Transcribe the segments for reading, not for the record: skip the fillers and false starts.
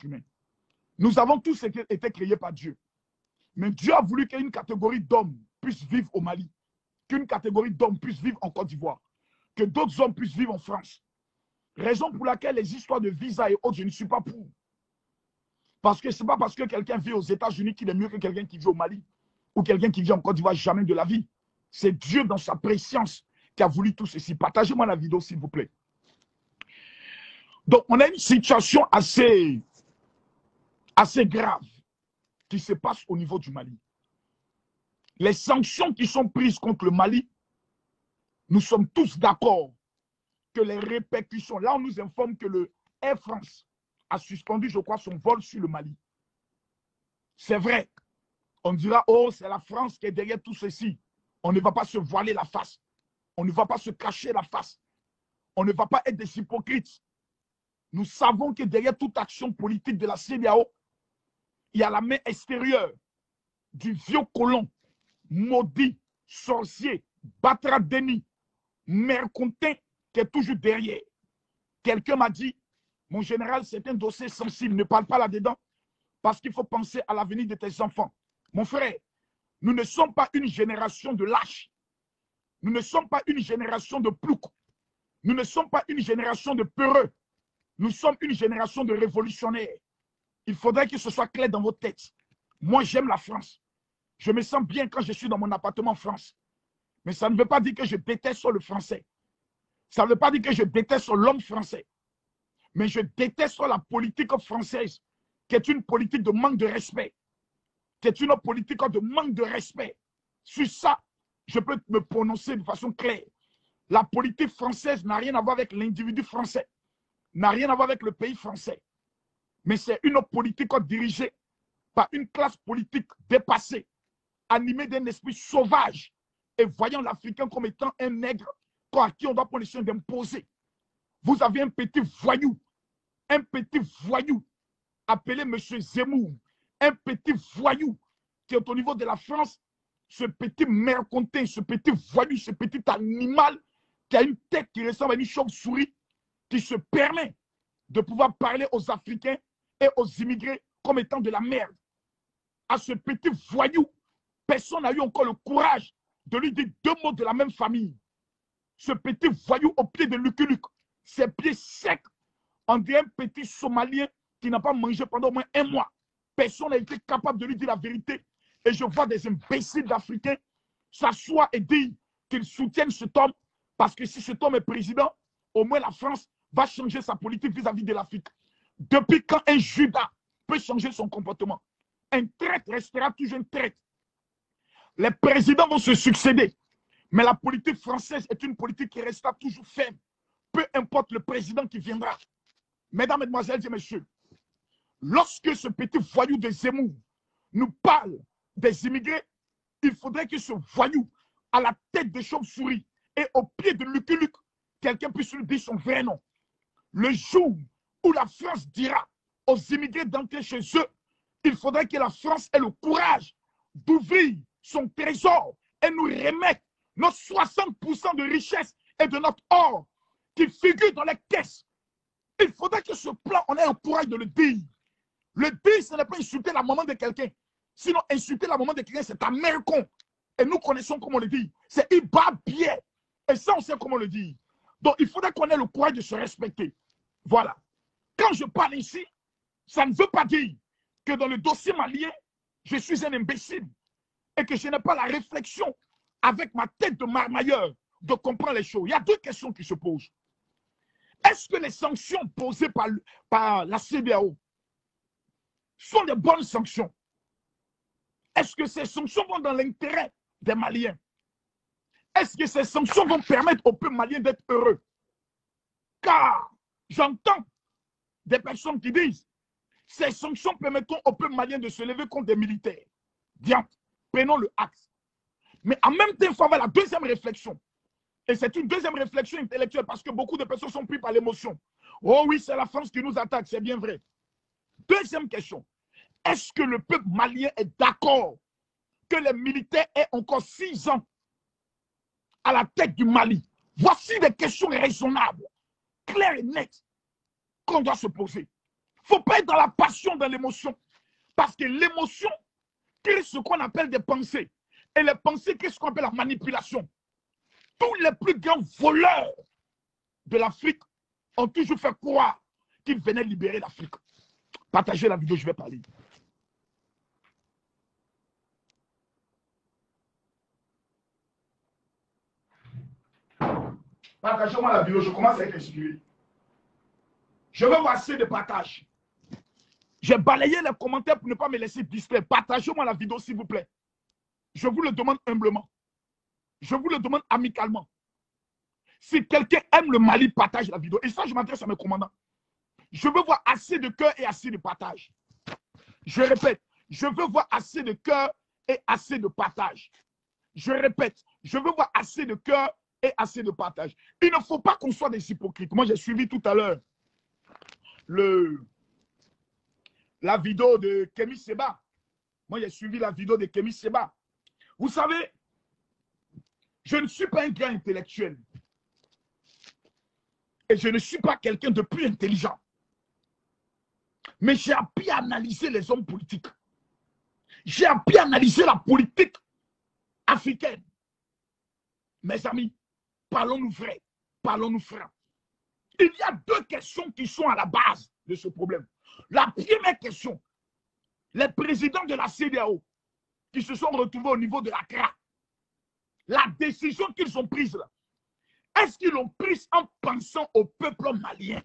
humain. Nous avons tous été créés par Dieu. Mais Dieu a voulu qu'une catégorie d'hommes puisse vivre au Mali, qu'une catégorie d'hommes puisse vivre en Côte d'Ivoire, que d'autres hommes puissent vivre en France. Raison pour laquelle les histoires de visa et autres, je ne suis pas pour. Parce que ce n'est pas parce que quelqu'un vit aux États-Unis qu'il est mieux que quelqu'un qui vit au Mali ou quelqu'un qui vit en Côte d'Ivoire, jamais de la vie. C'est Dieu dans sa préscience qui a voulu tout ceci. Partagez-moi la vidéo, s'il vous plaît. Donc, on a une situation assez grave qui se passe au niveau du Mali. Les sanctions qui sont prises contre le Mali, nous sommes tous d'accord que les répercussions, là on nous informe que le Air France a suspendu, je crois, son vol sur le Mali. C'est vrai. On dira, oh, c'est la France qui est derrière tout ceci. On ne va pas se voiler la face. On ne va pas se cacher la face. On ne va pas être des hypocrites. Nous savons que derrière toute action politique de la CEDEAO, il y a la main extérieure du vieux colon, maudit, sorcier, Batra Denis, Mercontin, qui est toujours derrière. Quelqu'un m'a dit, mon général, c'est un dossier sensible, ne parle pas là-dedans, parce qu'il faut penser à l'avenir de tes enfants. Mon frère, nous ne sommes pas une génération de lâches. Nous ne sommes pas une génération de ploucs. Nous ne sommes pas une génération de peureux. Nous sommes une génération de révolutionnaires. Il faudrait que ce soit clair dans vos têtes. Moi, j'aime la France. Je me sens bien quand je suis dans mon appartement en France. Mais ça ne veut pas dire que je déteste le français. Ça ne veut pas dire que je déteste l'homme français. Mais je déteste la politique française, qui est une politique de manque de respect. Qui est une politique de manque de respect. Sur ça, je peux me prononcer de façon claire. La politique française n'a rien à voir avec l'individu français. N'a rien à voir avec le pays français. Mais c'est une politique dirigée par une classe politique dépassée, animée d'un esprit sauvage et voyant l'Africain comme étant un nègre à qui on doit prendre le soin d'imposer. Vous avez un petit voyou appelé M. Zemmour, un petit voyou qui est au niveau de la France, ce petit mercontin, ce petit voyou, ce petit animal qui a une tête qui ressemble à une chauve-souris, qui se permet de pouvoir parler aux Africains et aux immigrés comme étant de la merde. À ce petit voyou, personne n'a eu encore le courage de lui dire deux mots de la même famille. Ce petit voyou au pied de Lucky Luke, ses pieds secs, on dirait un petit Somalien qui n'a pas mangé pendant au moins un mois. Personne n'a été capable de lui dire la vérité. Et je vois des imbéciles d'Africains s'asseoir et dire qu'ils soutiennent cet homme, parce que si cet homme est président, au moins la France va changer sa politique vis-à-vis de l'Afrique. Depuis quand un Judas peut changer son comportement? Un traître restera toujours un traître. Les présidents vont se succéder. Mais la politique française est une politique qui restera toujours ferme. Peu importe le président qui viendra. Mesdames, Mesdemoiselles et Messieurs, lorsque ce petit voyou de Zemmour nous parle des immigrés, il faudrait que ce voyou, à la tête de chauve-souris et au pied de Lucky Luke, quelqu'un puisse lui dire son vrai nom. Le jour où la France dira aux immigrés d'entrer chez eux, il faudrait que la France ait le courage d'ouvrir son trésor et nous remettre nos 60% de richesse et de notre or qui figure dans les caisses. Il faudrait que ce plan, on ait le courage de le dire. Le dire, ce n'est pas insulter la maman de quelqu'un. Sinon, insulter la maman de quelqu'un, c'est ta mère con. Et nous connaissons comment on le dit. C'est Iba bien. Et ça, on sait comment le dire. Donc, il faudrait qu'on ait le courage de se respecter. Voilà. Quand je parle ici, ça ne veut pas dire que dans le dossier malien, je suis un imbécile et que je n'ai pas la réflexion avec ma tête de marmailleur de comprendre les choses. Il y a deux questions qui se posent. Est-ce que les sanctions posées par la CEDEAO sont des bonnes sanctions? Est-ce que ces sanctions vont dans l'intérêt des Maliens? Est-ce que ces sanctions vont permettre au peuple malien d'être heureux? Car j'entends des personnes qui disent ces sanctions permettront au peuple malien de se lever contre des militaires. Bien, prenons le axe. Mais en même temps, il faut avoir la deuxième réflexion. Et c'est une deuxième réflexion intellectuelle parce que beaucoup de personnes sont prises par l'émotion. Oh oui, c'est la France qui nous attaque, c'est bien vrai. Deuxième question. Est-ce que le peuple malien est d'accord que les militaires aient encore 6 ans à la tête du Mali? Voici des questions raisonnables, claires et nettes qu'on doit se poser. faut pas être dans la passion, dans l'émotion. Parce que l'émotion crée ce qu'on appelle des pensées. Et les pensées créent ce qu'on appelle la manipulation. Tous les plus grands voleurs de l'Afrique ont toujours fait croire qu'ils venaient libérer l'Afrique. Partagez la vidéo, je vais parler. Partagez-moi la vidéo, je commence à être inspiré. Je veux voir assez de partage. J'ai balayé les commentaires pour ne pas me laisser distraire. Partagez-moi la vidéo, s'il vous plaît. Je vous le demande humblement. Je vous le demande amicalement. Si quelqu'un aime le Mali, partage la vidéo. Et ça, je m'adresse à mes commandants. Je veux voir assez de cœur et assez de partage. Je répète, je veux voir assez de cœur et assez de partage. Je répète, je veux voir assez de cœur et assez de partage. Il ne faut pas qu'on soit des hypocrites. Moi, j'ai suivi tout à l'heure la vidéo de Kémy Séba. Moi, j'ai suivi la vidéo de Kémy Séba. Vous savez, je ne suis pas un grand intellectuel. Et je ne suis pas quelqu'un de plus intelligent. Mais j'ai appris à analyser les hommes politiques. J'ai appris à analyser la politique africaine. Mes amis, parlons-nous vrai, parlons-nous franc. Il y a deux questions qui sont à la base de ce problème. La première question, les présidents de la CEDEAO qui se sont retrouvés au niveau de la CRA, la décision qu'ils ont prise là, est-ce qu'ils l'ont prise en pensant au peuple malien?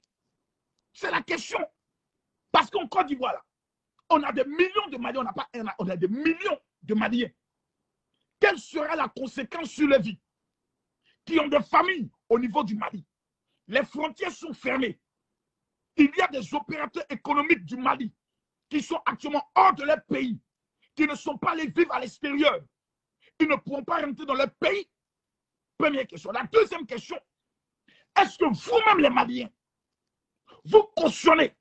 C'est la question. Parce qu'en Côte d'Ivoire, là, on a des millions de Maliens, on a des millions de Maliens. Quelle sera la conséquence sur les vies qui ont des familles au niveau du Mali? Les frontières sont fermées. Il y a des opérateurs économiques du Mali qui sont actuellement hors de leur pays, qui ne sont pas allés vivre à l'extérieur. Ils ne pourront pas rentrer dans leur pays. Première question. La deuxième question, est-ce que vous-même les Maliens, vous cautionnez,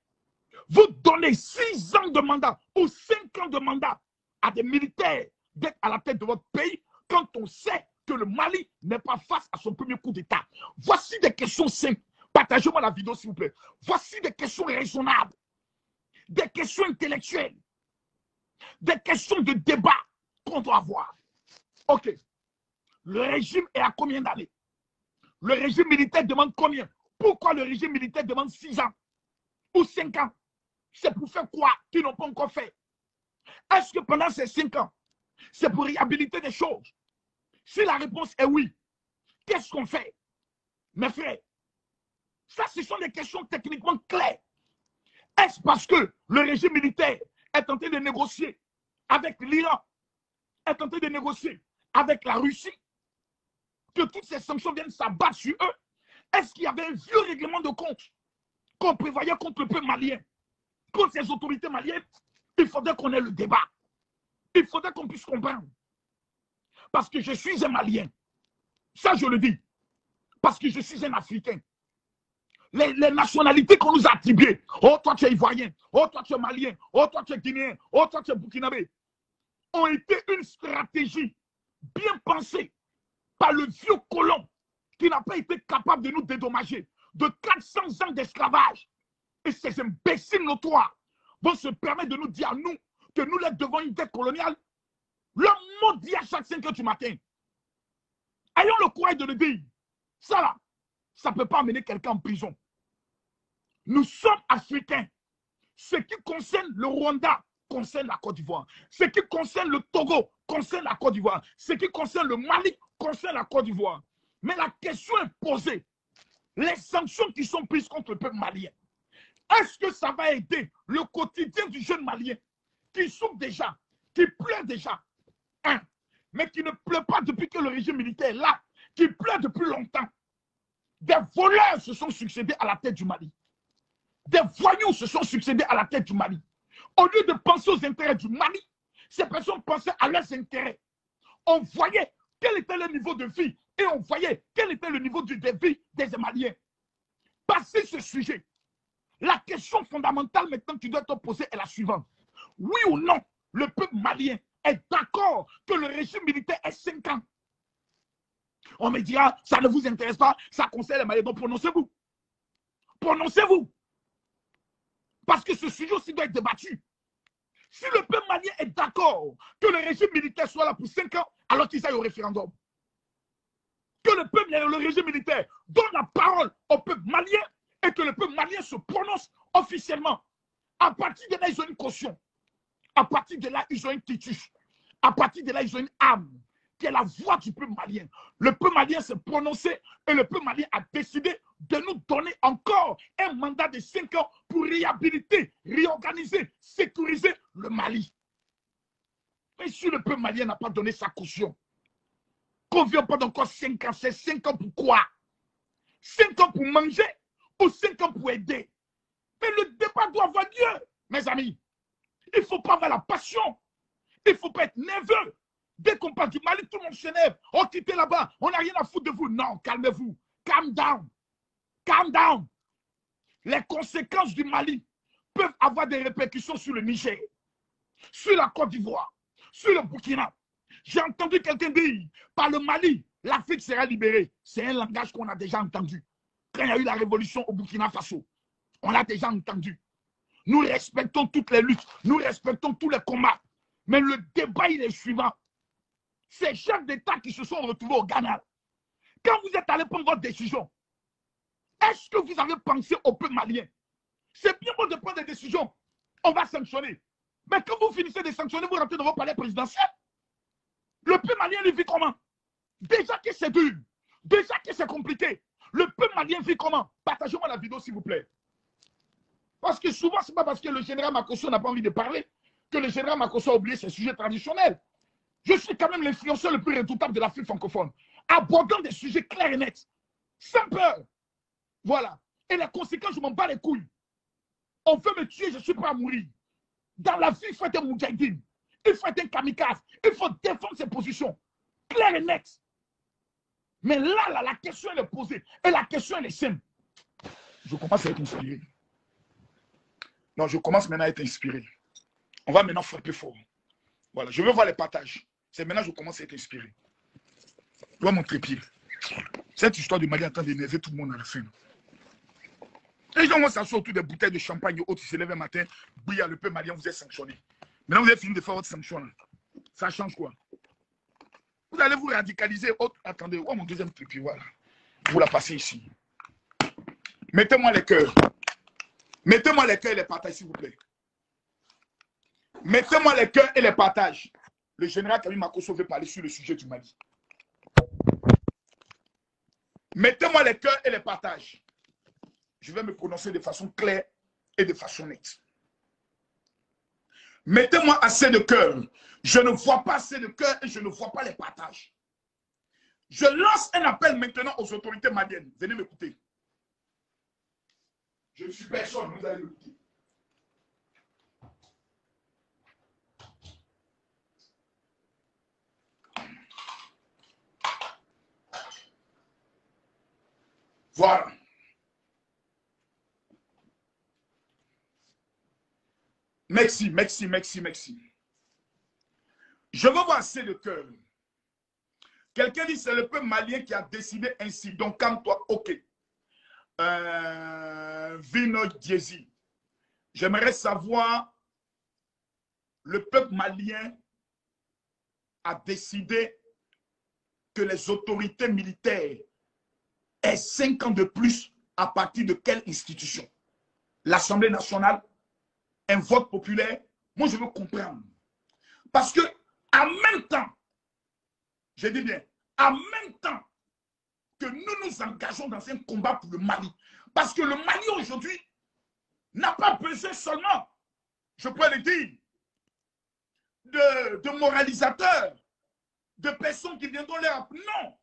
vous donnez 6 ans de mandat ou 5 ans de mandat à des militaires d'être à la tête de votre pays quand on sait que le Mali n'est pas face à son premier coup d'État? Voici des questions simples. Partagez-moi la vidéo, s'il vous plaît. Voici des questions raisonnables, des questions intellectuelles, des questions de débat qu'on doit avoir. OK. Le régime est à combien d'années? Le régime militaire demande combien? Pourquoi le régime militaire demande 6 ans ou 5 ans? C'est pour faire quoi qu'ils n'ont pas encore fait? Est-ce que pendant ces 5 ans, c'est pour réhabiliter des choses? Si la réponse est oui, qu'est-ce qu'on fait? Mes frères, ça, ce sont des questions techniquement claires. Est-ce parce que le régime militaire est en train de négocier avec l'Iran, est en train de négocier avec la Russie, que toutes ces sanctions viennent s'abattre sur eux? Est-ce qu'il y avait un vieux règlement de compte qu'on prévoyait contre le peuple malien, contre ces autorités maliennes? Il faudrait qu'on ait le débat. Il faudrait qu'on puisse comprendre. Parce que je suis un Malien. Ça, je le dis. Parce que je suis un Africain. Les nationalités qu'on nous a attribuées. Oh, toi, tu es Ivoirien. Oh, toi, tu es Malien. Oh, toi, tu es Guinéen. Oh, toi, tu es Burkinabé. Ont été une stratégie bien pensée par le vieux colon qui n'a pas été capable de nous dédommager de 400 ans d'esclavage. Et ces imbéciles notoires vont se permettre de nous dire à nous que nous les devons une dette coloniale. Le mot dit à chaque 5 heures du matin. Ayons le courage de le dire. Ça là, ça ne peut pas amener quelqu'un en prison. Nous sommes africains. Ce qui concerne le Rwanda concerne la Côte d'Ivoire. Ce qui concerne le Togo concerne la Côte d'Ivoire. Ce qui concerne le Mali concerne la Côte d'Ivoire. Mais la question est posée. Les sanctions qui sont prises contre le peuple malien, est-ce que ça va aider le quotidien du jeune malien qui souffre déjà, qui pleure déjà, mais qui ne pleure pas depuis que le régime militaire est là, qui pleure depuis longtemps? Des voleurs se sont succédés à la tête du Mali. Des voyous se sont succédés à la tête du Mali. Au lieu de penser aux intérêts du Mali, ces personnes pensaient à leurs intérêts. On voyait quel était le niveau de vie et on voyait quel était le niveau de vie des Maliens. Passer ce sujet, la question fondamentale maintenant que tu dois te poser est la suivante. Oui ou non, le peuple malien est d'accord que le régime militaire ait 5 ans? On me dira, ça ne vous intéresse pas, ça concerne les Maliens. Donc prononcez-vous. Prononcez-vous. Parce que ce sujet aussi doit être débattu. Si le peuple malien est d'accord que le régime militaire soit là pour 5 ans, alors qu'ils aillent au référendum. Que le peuple, le régime militaire donne la parole au peuple malien et que le peuple malien se prononce officiellement. À partir de là, ils ont une caution. À partir de là, ils ont une titus. À partir de là, ils ont une âme, qui est la voix du peuple malien. Le peuple malien s'est prononcé et le peuple malien a décidé de nous donner encore un mandat de 5 ans pour réhabiliter, réorganiser, sécuriser le Mali. Mais si le peuple malien n'a pas donné sa caution, qu'on ne vient pas d'encore 5 ans, c'est 5 ans pour quoi? 5 ans pour manger ou 5 ans pour aider? Mais le débat doit avoir lieu, mes amis. Il ne faut pas avoir la passion. Il ne faut pas être nerveux. Dès qu'on parle du Mali, tout le monde s'énerve. Oh, quittez là-bas, on n'a rien à foutre de vous. Non, calmez-vous. Calm down. Calm down. Les conséquences du Mali peuvent avoir des répercussions sur le Niger, sur la Côte d'Ivoire, sur le Burkina. J'ai entendu quelqu'un dire, par le Mali, l'Afrique sera libérée. C'est un langage qu'on a déjà entendu. Quand il y a eu la révolution au Burkina Faso, on l'a déjà entendu. Nous respectons toutes les luttes, nous respectons tous les combats. Mais le débat, il est suivant. Ces chefs d'État qui se sont retrouvés au Ghana, quand vous êtes allé prendre votre décision, est-ce que vous avez pensé au peuple malien? C'est bien beau de prendre des décisions. On va sanctionner. Mais quand vous finissez de sanctionner, vous rentrez dans vos palais présidentiels. Le peuple malien, il vit comment? Déjà que c'est dur. Déjà que c'est compliqué. Le peuple malien vit comment? Partagez-moi la vidéo, s'il vous plaît. Parce que souvent, ce n'est pas parce que le général Makosso n'a pas envie de parler que le général Makosso a oublié ses sujets traditionnels. Je suis quand même l'influenceur le plus redoutable de l'Afrique francophone, abordant des sujets clairs et nets, sans peur. Voilà. Et les conséquences, je m'en bats les couilles. On veut me tuer, je suis prêt à mourir. Dans la vie, il faut être un moudjahidine. Il faut être un kamikaze. Il faut défendre ses positions. Claires et nettes. Mais là, la question, elle est posée. Et la question, elle est simple. Je commence à être inspiré. Non, je commence maintenant à être inspiré. On va maintenant frapper fort. Voilà, je veux voir les partages. C'est maintenant que je commence à être inspiré. Je vois mon trépied. Cette histoire de Mali est en train d'énerver tout le monde à la fin. Les gens vont s'asseoir autour des bouteilles de champagne et autres, ils se lèvent un matin, bouillant le peuple malien, vous êtes sanctionné. Maintenant, vous avez fini de faire votre sanction. Là. Ça change quoi? Vous allez vous radicaliser. Oh, attendez, oh, mon deuxième trépied, voilà. Vous la passez ici. Mettez-moi les cœurs. Mettez-moi les cœurs et les partages, s'il vous plaît. Mettez-moi les cœurs et les partages. Le général Kami Makosso veut parler sur le sujet du Mali. Mettez-moi les cœurs et les partages. Je vais me prononcer de façon claire et de façon nette. Mettez-moi assez de cœur. Je ne vois pas assez de cœur et je ne vois pas les partages. Je lance un appel maintenant aux autorités maliennes. Venez m'écouter. Je ne suis personne, vous allez m'écouter. Voilà. Merci, merci, merci, merci. Je veux voir assez de cœur. Quelqu'un dit c'est le peuple malien qui a décidé ainsi. Donc, calme-toi, ok. Vino Diezi. J'aimerais savoir, le peuple malien a décidé que les autorités militaires aient 5 ans de plus à partir de quelle institution? L'Assemblée nationale? Un vote populaire? Moi, je veux comprendre. Parce que, en même temps, je dis bien, en même temps que nous nous engageons dans un combat pour le Mali, parce que le Mali aujourd'hui n'a pas besoin seulement, je peux le dire, de moralisateurs, de personnes qui viendront leur... Non,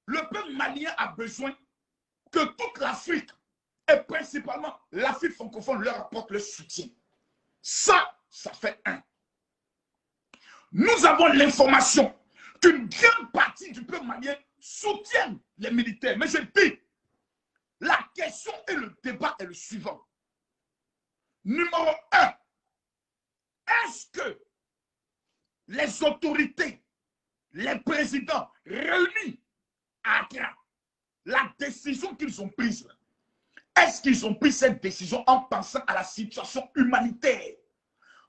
le peuple malien a besoin que toute l'Afrique, et principalement l'Afrique francophone, leur apporte le soutien. Ça fait un. Nous avons l'information qu'une grande partie du peuple malien soutient les militaires. Mais je dis, la question et le débat est le suivant. Numéro 1, est-ce que les autorités, les présidents réunis à Accra, la décision qu'ils ont prise, Est-ce qu'ils ont pris cette décision en pensant à la situation humanitaire?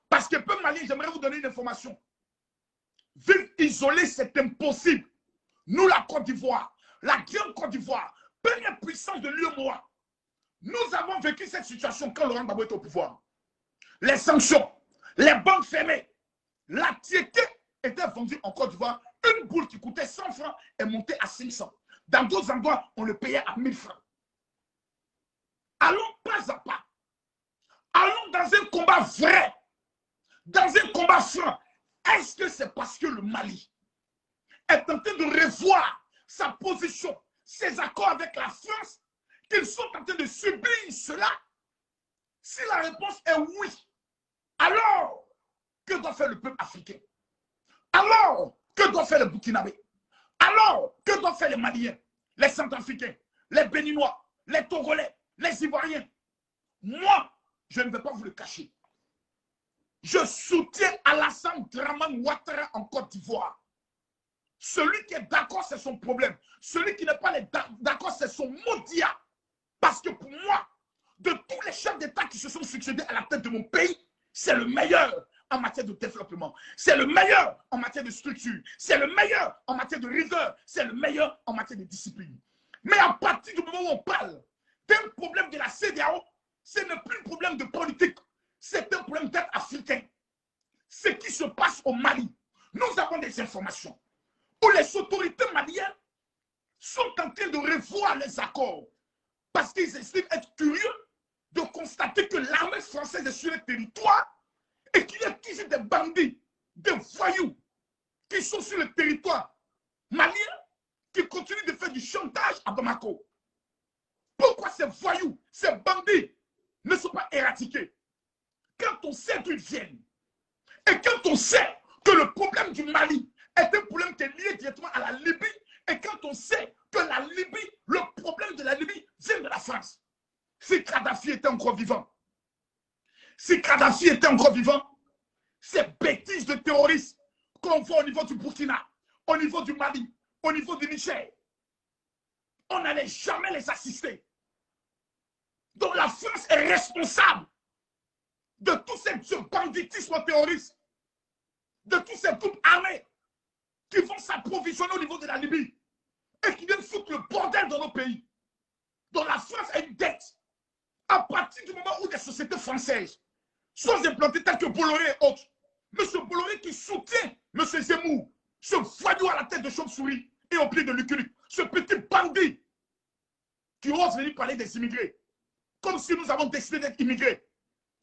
Parce que peu Mali, j'aimerais vous donner une information. Vivre isolé, c'est impossible. Nous, la Côte d'Ivoire, la grande Côte d'Ivoire, première puissance de l'UEMOA, nous avons vécu cette situation quand Laurent Gbagbo était au pouvoir. Les sanctions, les banques fermées, la tiété était vendue en Côte d'Ivoire. Une boule qui coûtait 100 francs est montée à 500. Dans d'autres endroits, on le payait à 1000 francs. Allons pas à pas. Allons dans un combat vrai. Dans un combat franc. Est-ce que c'est parce que le Mali est en train de revoir sa position, ses accords avec la France, qu'ils sont en train de subir cela? Si la réponse est oui, alors que doit faire le peuple africain? Alors que doit faire le Burkinabé? Alors que doivent faire les Maliens, les Centrafricains, les Béninois, les Togolais, les Ivoiriens? Moi, je ne vais pas vous le cacher. Je soutiens Alassane Dramane Ouattara en Côte d'Ivoire. Celui qui est d'accord, c'est son problème. Celui qui n'est pas d'accord, c'est son maudit. Parce que pour moi, de tous les chefs d'État qui se sont succédés à la tête de mon pays, c'est le meilleur en matière de développement. C'est le meilleur en matière de structure. C'est le meilleur en matière de rigueur. C'est le meilleur en matière de discipline. Mais à partir du moment où on parle d'un problème de la CEDEAO, ce n'est plus un problème de politique. C'est un problème d'être africain. Ce qui se passe au Mali, nous avons des informations où les autorités maliennes sont en train de revoir les accords parce qu'ils estiment être curieux de constater que l'armée française est sur le territoire et qu'il y a toujours des bandits, des voyous qui sont sur le territoire malien qui continuent de faire du chantage à Bamako. Pourquoi ces voyous, ces bandits ne sont pas éradiqués? Quand on sait d'où ils viennent et quand on sait que le problème du Mali est un problème qui est lié directement à la Libye et quand on sait que la Libye, le problème de la Libye vient de la France. Si Kadhafi était encore vivant, ces bêtises de terroristes qu'on voit au niveau du Burkina, au niveau du Mali, au niveau du Niger, on n'allait jamais les assister. Donc la France est responsable de tout ce banditisme terroriste, de tous ces groupes armés qui vont s'approvisionner au niveau de la Libye et qui viennent foutre le bordel dans nos pays. Donc la France a une dette. À partir du moment où des sociétés françaises sont implantées telles que Bolloré et autres, M. Bolloré qui soutient M. Zemmour, ce voyou à la tête de chauve-souris et au pied de Luculic, ce petit bandit qui ose venir parler des immigrés, comme si nous avons décidé d'être immigrés.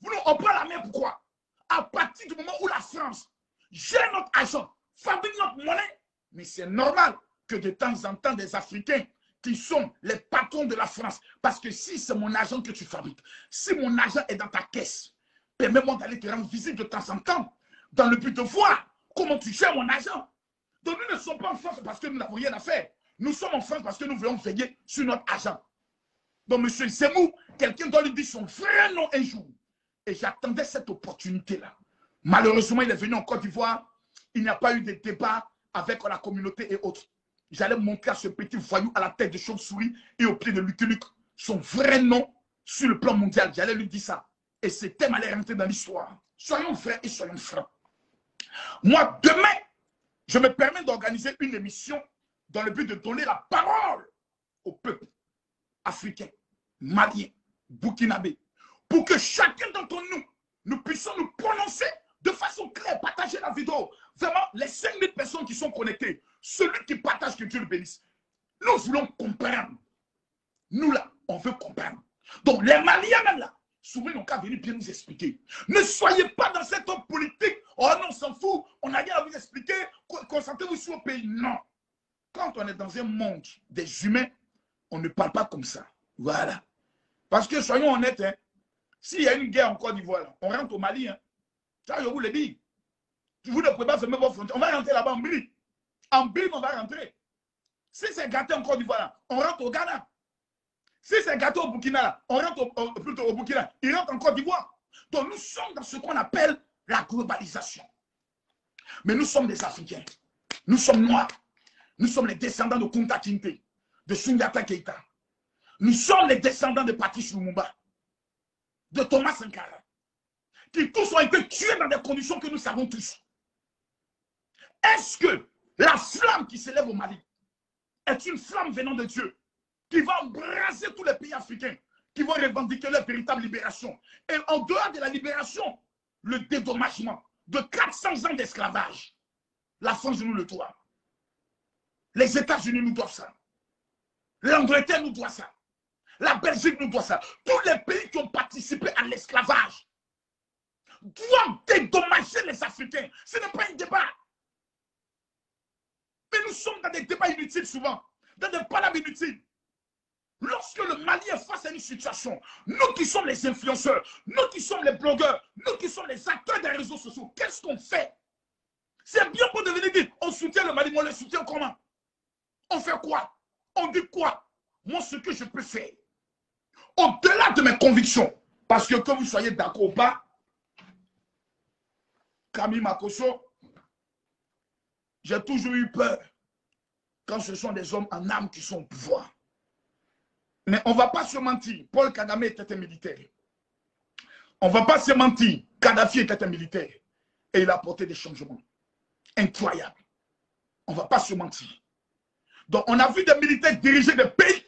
Nous, on prend la main, pourquoi? À partir du moment où la France gère notre argent, fabrique notre monnaie, mais c'est normal que de temps en temps, des Africains qui sont les patrons de la France, parce que si c'est mon argent que tu fabriques, si mon argent est dans ta caisse, permets-moi d'aller te rendre visite de temps en temps, dans le but de voir comment tu gères mon argent. Donc nous ne sommes pas en France parce que nous n'avons rien à faire. Nous sommes en France parce que nous voulons veiller sur notre argent. Donc M. Zemmour, quelqu'un doit lui dire son vrai nom un jour. Et j'attendais cette opportunité-là. Malheureusement, il est venu en Côte d'Ivoire. Il n'y a pas eu de débat avec la communauté et autres. J'allais montrer à ce petit voyou à la tête de chauve-souris et au pied de Luculic son vrai nom sur le plan mondial. J'allais lui dire ça. Et ce thème allait rentrer dans l'histoire. Soyons vrais et soyons francs. Moi, demain, je me permets d'organiser une émission dans le but de donner la parole au peuple africain, malien, burkinabé, pour que chacun d'entre nous, nous puissions nous prononcer de façon claire, partager la vidéo. Vraiment, les 5000 personnes qui sont connectées, celui qui partage, que Dieu le bénisse. Nous voulons comprendre. Nous là, on veut comprendre. Donc les Maliens même là, souvent ils n'ont qu'à venir bien nous expliquer. Ne soyez pas dans cette homme politique. Oh non, on s'en fout, on n'a rien à vous expliquer. Concentrez-vous sur le pays. Non. Quand on est dans un monde des humains, on ne parle pas comme ça. Voilà. Parce que soyons honnêtes, hein, s'il y a une guerre en Côte d'Ivoire, on rentre au Mali. Hein. Ça, je vous le dis. Vous ne pouvez pas fermer vos frontières. On va rentrer là-bas en Brie. En Brie, on va rentrer. Si c'est gâté en Côte d'Ivoire, on rentre au Ghana. Si c'est gâté au Burkina, là, on rentre plutôt au Burkina. Il rentre en Côte d'Ivoire. Donc nous sommes dans ce qu'on appelle la globalisation. Mais nous sommes des Africains. Nous sommes noirs. Nous sommes les descendants de Kunta Kinte, de Sundiata Keita. Nous sommes les descendants de Patrice Lumumba, de Thomas Sankara, qui tous ont été tués dans des conditions que nous savons tous. Est-ce que la flamme qui s'élève au Mali est une flamme venant de Dieu qui va embraser tous les pays africains qui vont revendiquer leur véritable libération? Et en dehors de la libération, le dédommagement de 400 ans d'esclavage. La France nous le doit. Les États-Unis nous doivent ça. L'Angleterre nous doit ça. La Belgique nous doit ça. Tous les pays qui ont participé à l'esclavage doivent dédommager les Africains. Ce n'est pas un débat. Mais nous sommes dans des débats inutiles souvent, dans des palabres inutiles. Lorsque le Mali est face à une situation, nous qui sommes les influenceurs, nous qui sommes les blogueurs, nous qui sommes les acteurs des réseaux sociaux, qu'est-ce qu'on fait? C'est bien pour devenir dire, on soutient le Mali, mais on le soutient comment? On fait quoi? On dit quoi? Moi, ce que je peux faire, au-delà de mes convictions, parce que vous soyez d'accord ou pas, Camille Makosso, j'ai toujours eu peur quand ce sont des hommes en âme qui sont au pouvoir. Mais on ne va pas se mentir, Paul Kagame était un militaire. On ne va pas se mentir, Kadhafi était un militaire. Et il a apporté des changements incroyables. On ne va pas se mentir. Donc on a vu des militaires diriger des pays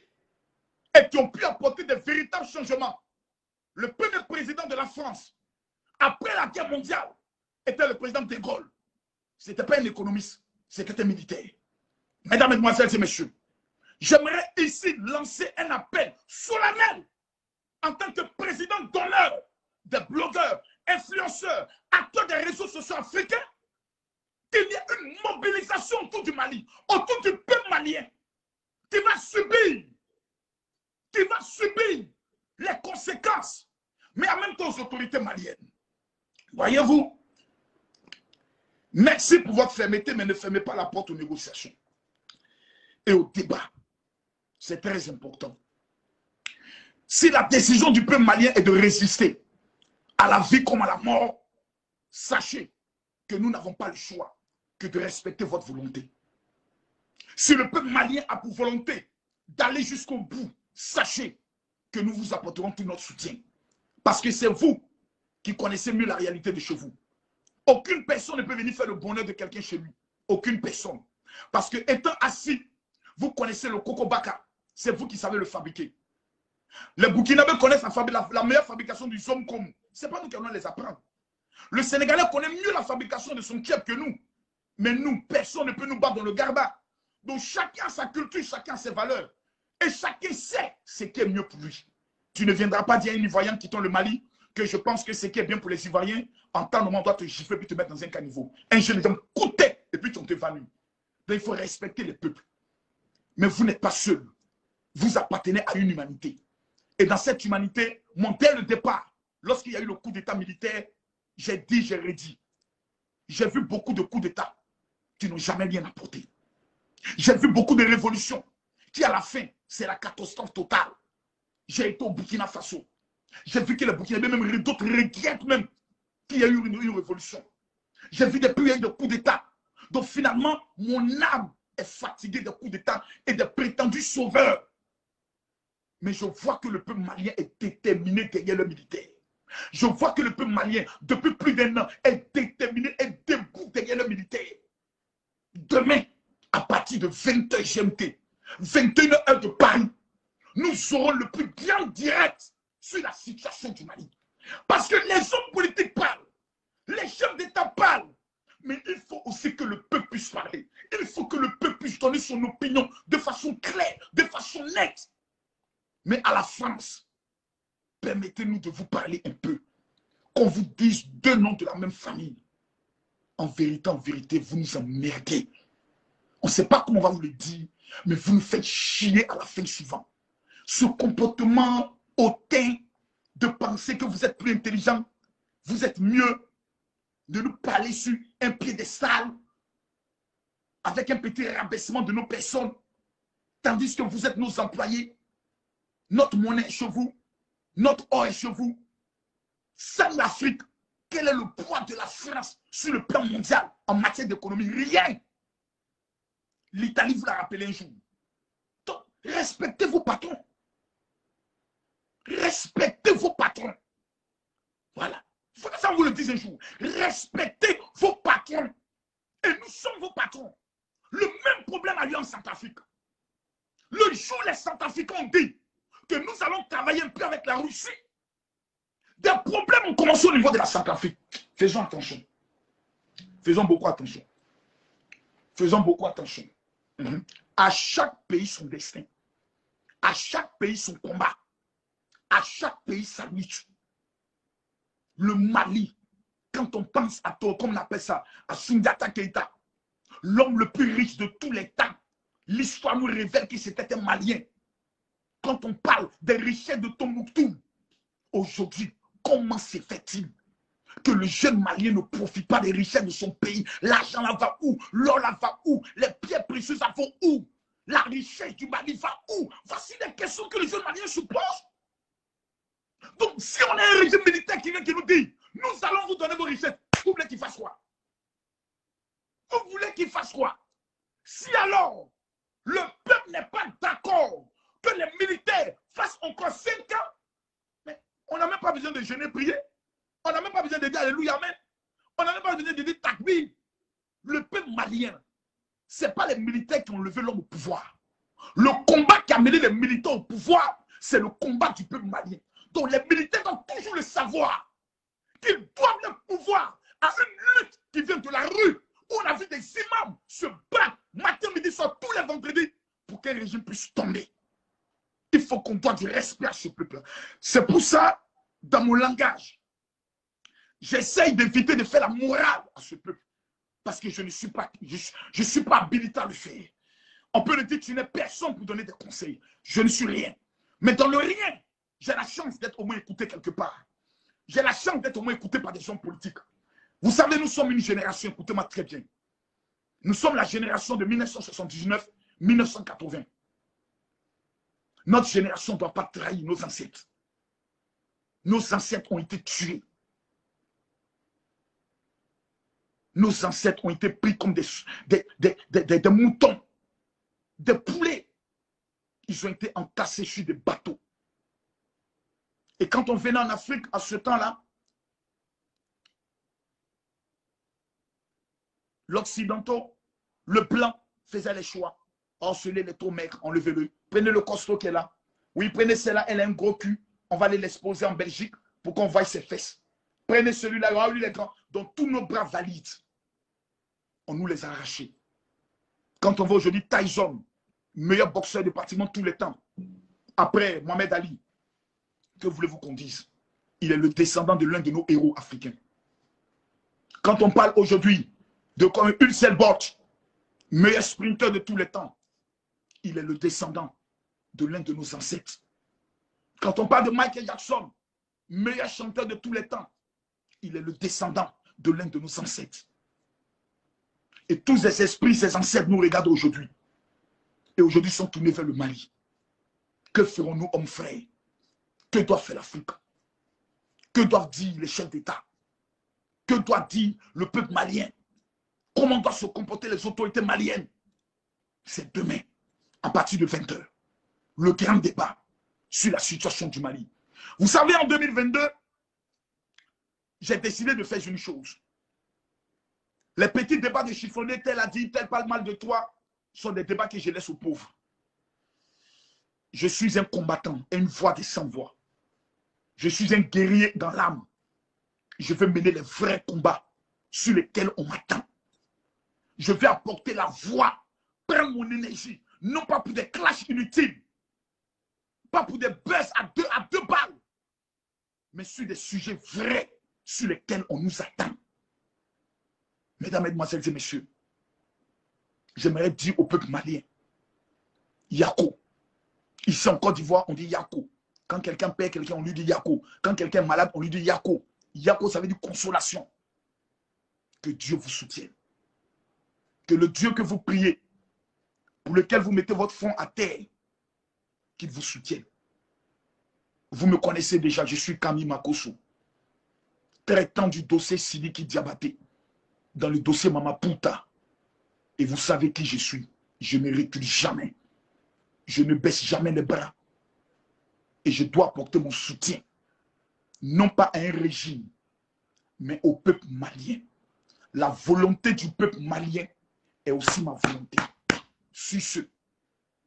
et qui ont pu apporter des véritables changements. Le premier président de la France, après la guerre mondiale, était le président de Gaulle. Ce n'était pas un économiste, c'était un militaire. Mesdames, Mesdemoiselles et Messieurs, j'aimerais ici lancer un appel solennel en tant que président d'honneur des blogueurs, influenceurs, acteurs des réseaux sociaux africains, qu'il y ait une mobilisation autour du Mali, autour du peuple malien, qui va subir les conséquences, mais en même temps aux autorités maliennes. Voyez-vous, merci pour votre fermeté, mais ne fermez pas la porte aux négociations et au débat. C'est très important. Si la décision du peuple malien est de résister à la vie comme à la mort, sachez que nous n'avons pas le choix que de respecter votre volonté. Si le peuple malien a pour volonté d'aller jusqu'au bout, sachez que nous vous apporterons tout notre soutien. Parce que c'est vous qui connaissez mieux la réalité de chez vous. Aucune personne ne peut venir faire le bonheur de quelqu'un chez lui. Aucune personne. Parce que étant assis, vous connaissez le coco baka. C'est vous qui savez le fabriquer. Les Burkinabés connaissent la meilleure fabrication du zomkom. Ce n'est pas nous qui allons les apprendre. Le Sénégalais connaît mieux la fabrication de son keb que nous. Mais nous, personne ne peut nous battre dans le garba. Donc chacun a sa culture, chacun a ses valeurs. Et chacun sait ce qui est mieux pour lui. Tu ne viendras pas dire à un Ivoirien quittant le Mali que je pense que ce qui est bien pour les Ivoiriens, en temps normal, on doit te gifler puis te mettre dans un caniveau. Un jeune homme coûté et puis on t'évanouit. Donc il faut respecter les peuples. Mais vous n'êtes pas seul. Vous appartenez à une humanité. Et dans cette humanité, moi, dès le départ, lorsqu'il y a eu le coup d'état militaire, j'ai dit, j'ai redit. J'ai vu beaucoup de coups d'état qui n'ont jamais rien apporté. J'ai vu beaucoup de révolutions qui, à la fin, c'est la catastrophe totale. J'ai été au Burkina Faso. J'ai vu que les Burkinabés, même d'autres regrettent même qu'il y a eu une révolution. J'ai vu des pays de coups d'état. Donc finalement, mon âme est fatiguée des coups d'état et des prétendus sauveurs. Mais je vois que le peuple malien est déterminé derrière le militaire. Je vois que le peuple malien, depuis plus d'1 an, est déterminé, est debout derrière le militaire. Demain, à partir de 20h GMT, 21h de Paris, nous aurons le plus grand direct sur la situation du Mali. Parce que les hommes politiques parlent, les chefs d'État parlent, mais il faut aussi que le peuple puisse parler. Il faut que le peuple puisse donner son opinion de façon claire, de façon nette. Mais à la France, permettez-nous de vous parler un peu. Qu'on vous dise deux noms de la même famille. En vérité, vous nous emmerdez. On ne sait pas comment on va vous le dire, mais vous nous faites chier à la fin suivante. Ce comportement hautain de penser que vous êtes plus intelligent, vous êtes mieux, de nous parler sur un piédestal avec un petit rabaissement de nos personnes, tandis que vous êtes nos employés. Notre monnaie est chez vous, notre or est chez vous. Sans l'Afrique, quel est le poids de la France sur le plan mondial en matière d'économie? Rien. L'Italie vous l'a rappelé un jour. Donc, respectez vos patrons. Respectez vos patrons. Voilà. Il faut que ça vous le dise un jour. Respectez vos patrons. Et nous sommes vos patrons. Le même problème a lieu en Centrafrique. Le jour où les Centrafricains ont dit que nous allons travailler un peu avec la Russie, des problèmes ont commencé au niveau de la Centrafrique. Faisons attention. Faisons beaucoup attention. Faisons beaucoup attention. À chaque pays son destin. À chaque pays son combat. À chaque pays sa lutte. Le Mali, quand on pense à toi, comme on appelle ça, à Sundiata Keita, l'homme le plus riche de tous les temps, l'histoire nous révèle que c'était un Malien. Quand on parle des richesses de Tombouctou, aujourd'hui, comment se fait-il que le jeune Malien ne profite pas des richesses de son pays? L'argent là va où? L'or là va où? Les pierres précieuses là vont où? La richesse du Mali va où? Voici les questions que le jeune Malien se pose. Donc, si on a un régime militaire qui vient qui nous dit, nous allons vous donner vos richesses, vous voulez qu'il fasse quoi? Vous voulez qu'il fasse quoi? Si alors, le peuple n'est pas d'accord que les militaires fassent encore 5 ans, mais on n'a même pas besoin de jeûner, prier. On n'a même pas besoin de dire Alléluia, Amen. On n'a même pas besoin de dire Takbir. Le peuple malien, ce n'est pas les militaires qui ont levé l'homme au pouvoir. Le combat qui a mené les militaires au pouvoir, c'est le combat du peuple malien. Donc les militaires doivent toujours le savoir, qu'ils doivent le pouvoir à une lutte qui vient de la rue, où on a vu des imams se battre matin, midi, soir, tous les vendredis, pour qu'un régime puisse tomber. Il faut qu'on doit du respect à ce peuple. C'est pour ça, dans mon langage, j'essaye d'éviter de faire la morale à ce peuple. Parce que je ne suis pas, je suis pas habilité à le faire. On peut le dire que tu n'es personne pour donner des conseils. Je ne suis rien. Mais dans le rien, j'ai la chance d'être au moins écouté quelque part. J'ai la chance d'être au moins écouté par des hommes politiques. Vous savez, nous sommes une génération, écoutez-moi très bien. Nous sommes la génération de 1979-1980. Notre génération ne doit pas trahir nos ancêtres. Nos ancêtres ont été tués. Nos ancêtres ont été pris comme des moutons, des poulets. Ils ont été entassés sur des bateaux. Et quand on venait en Afrique, à ce temps-là, l'Occidental, le blanc, faisait les choix. Harceler les trop maigres, enlevez-le. Prenez le costaud qui est là. Oui, prenez celle-là, elle a un gros cul. On va aller l'exposer en Belgique pour qu'on voie ses fesses. Prenez celui-là, lui les grands. Donc tous nos bras valides, on nous les a arrachés. Quand on voit aujourd'hui Tyson, meilleur boxeur de pratiquement tous les temps, après Mohamed Ali, que voulez-vous qu'on dise? Il est le descendant de l'un de nos héros africains. Quand on parle aujourd'hui de comme Usain Bolt, meilleur sprinter de tous les temps, il est le descendant de l'un de nos ancêtres. Quand on parle de Michael Jackson, meilleur chanteur de tous les temps, il est le descendant de l'un de nos ancêtres. Et tous ces esprits, ces ancêtres nous regardent aujourd'hui. Et aujourd'hui sont tournés vers le Mali. Que ferons-nous, hommes frères? Que doit faire l'Afrique? Que doivent dire les chefs d'État? Que doit dire le peuple malien? Comment doivent se comporter les autorités maliennes? C'est demain, à partir de 20 h, le grand débat sur la situation du Mali. Vous savez, en 2022, j'ai décidé de faire une chose. Les petits débats de chiffonner, tel a dit, tel parle mal de toi, sont des débats que je laisse aux pauvres. Je suis un combattant, une voix des sans-voix. Je suis un guerrier dans l'âme. Je vais mener les vrais combats sur lesquels on m'attend. Je vais apporter la voix, prendre mon énergie, non pas pour des clashs inutiles, pas pour des buzz à deux balles, mais sur des sujets vrais sur lesquels on nous attend. Mesdames, Mesdemoiselles et Messieurs, j'aimerais dire au peuple malien, Yako. Ici en Côte d'Ivoire, on dit Yako. Quand quelqu'un perd quelqu'un, on lui dit Yako. Quand quelqu'un est malade, on lui dit Yako. Yako, ça veut dire consolation. Que Dieu vous soutienne. Que le Dieu que vous priez, pour lequel vous mettez votre front à terre, qu'il vous soutienne. Vous me connaissez déjà, je suis Camille Makosso, traitant du dossier Sidiki Diabaté, dans le dossier Mama Pouta. Et vous savez qui je suis. Je ne recule jamais. Je ne baisse jamais les bras. Et je dois apporter mon soutien, non pas à un régime, mais au peuple malien. La volonté du peuple malien est aussi ma volonté. Sur ce,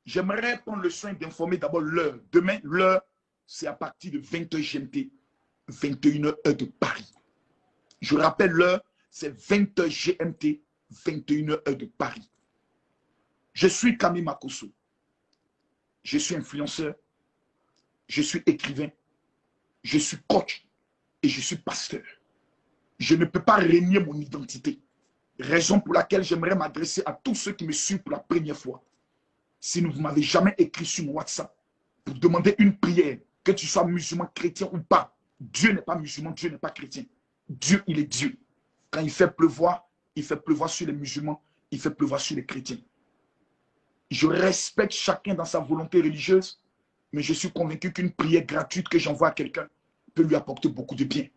j'aimerais prendre le soin d'informer d'abord l'heure. Demain, l'heure, c'est à partir de 20h GMT, 21h heure de Paris. Je rappelle l'heure, c'est 20h GMT, 21h heure de Paris. Je suis Camille Makosso. Je suis influenceur, je suis écrivain, je suis coach et je suis pasteur. Je ne peux pas renier mon identité. Raison pour laquelle j'aimerais m'adresser à tous ceux qui me suivent pour la première fois. Si vous ne m'avez jamais écrit sur mon WhatsApp pour demander une prière, que tu sois musulman, chrétien ou pas, Dieu n'est pas musulman, Dieu n'est pas chrétien. Dieu, il est Dieu. Quand il fait pleuvoir sur les musulmans, il fait pleuvoir sur les chrétiens. Je respecte chacun dans sa volonté religieuse, mais je suis convaincu qu'une prière gratuite que j'envoie à quelqu'un peut lui apporter beaucoup de bien.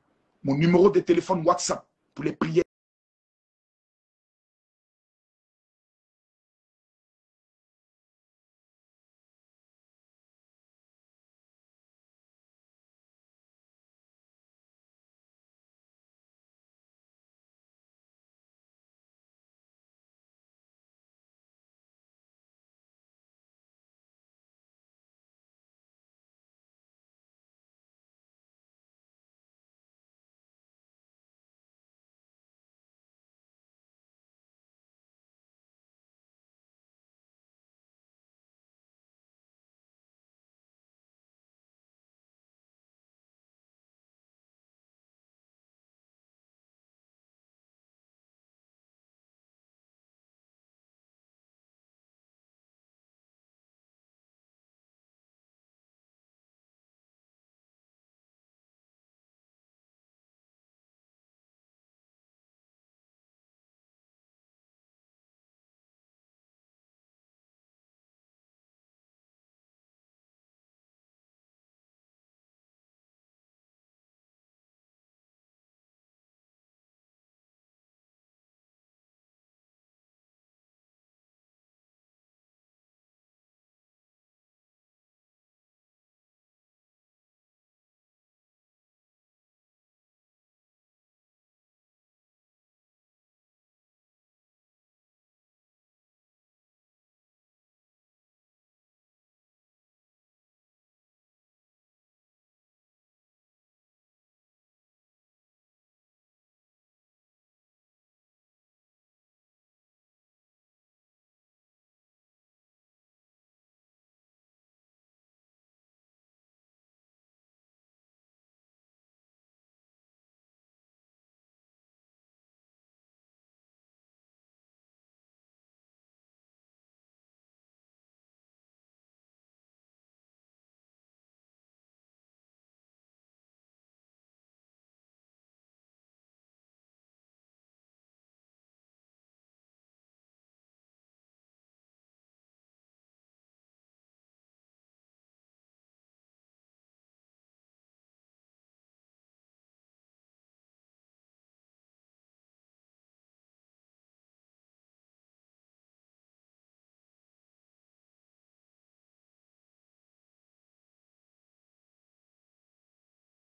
Mon numéro de téléphone WhatsApp pour les prières